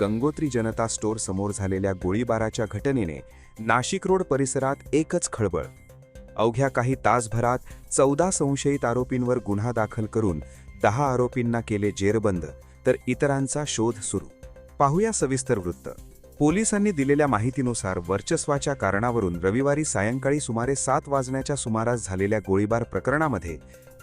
गंगोत्री जनता store समोर झालेल्या गोळीबाराच्या घटनेने नाशिक रोड परिसरात एकच खळबळ. अवघ्या काही तासभरात 14 संशयित आरोपींवर गुन्हा दाखल करून 10 आरोपींना केले जेरबंद, तर इतरांचा शोध सुरू. पाहूया सविस्तर वृत्त. पोलिसांनी दिलेल्या माहितीनुसार वर्चस्वाच्या कारणावरून रविवारी सायंकाळी सुमारे 7 वाजण्याच्या सुमारास झालेल्या गोळीबार प्रकरणामध्ये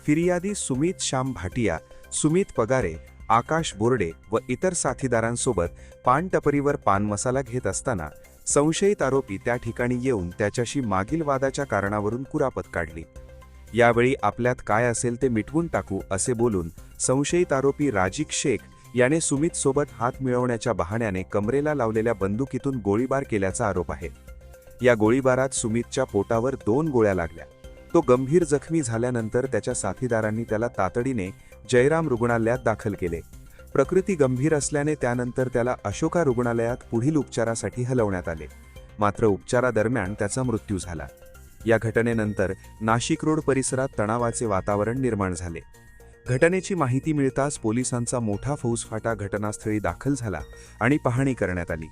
फिर्यादी सुमित श्याम भाटिया, सुमित पगारे, आकाश बोर्डे व इतर साथीदारांसोबत पान टपरीवर पान मसाला घेत असताना संशयित आरोपी त्या ठिकाणी येऊन त्याच्याशी मागील वादाच्या कारणावरून कुरापत काढली. यावेळी आपल्यात काय असेल ते मिटवून टाकू असे बोलून संशयित आरोपी राजिक शेख याने सुमित सोबत हात मिळवण्याच्या बहाण्याने कमरेला लावलेल्या बंदुकीतून गोळीबार केल्याचा आरोप आहे. या गोळीबारात सुमितच्या पोटावर 2 गोळ्या लागल्या. तो गंभीर जखमी झाल्यानंतर त्याच्या साथीदारांनी त्याला तातडीने जयराम रुग्णालयात दाखल केले. प्रकृती गंभीर असल्याने त्यानंतर त्याला अशोका रुग्णालयात पुढील उपचारासाठी हलवण्यात आले. मात्र उपचारादरम्यान त्याचा मृत्यू झाला. या घटनेनंतर नाशिक रोड परिसरात तणावाचे वातावरण निर्माण झाले. घटनेची माहिती मिळताच पोलिसांचा मोठा फौजफाटा घटनास्थळी दाखल झाला आणि पाहणी करण्यात आली.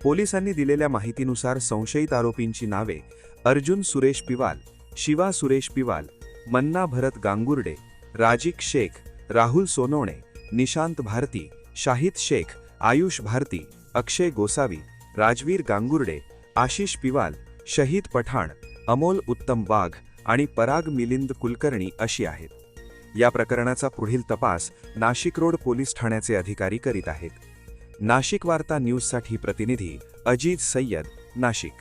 पोलिसांनी दिलेल्या माहितीनुसार संशयित आरोपींची नावे अर्जुन सुरेश पिवाल, शिवा सुरेश पिवाल, मन्ना भरत गांगुर्डे, राजिक शेख, राहुल सोनवणे, निशांत भारती, शाहिद शेख, आयुष भारती, अक्षय गोसावी, राजवीर गांगुर्डे, आशिष पिवाल, शहीद पठाण, अमोल उत्तम वाघ आणि पराग मिलिंद कुलकर्णी अशी आहेत. या प्रकरणाचा पुढील तपास नाशिक रोड पोलीस ठाण्याचे अधिकारी करीत आहेत. नाशिक वार्ता न्यूजसाठी प्रतिनिधी अजीज सय्यद, नाशिक.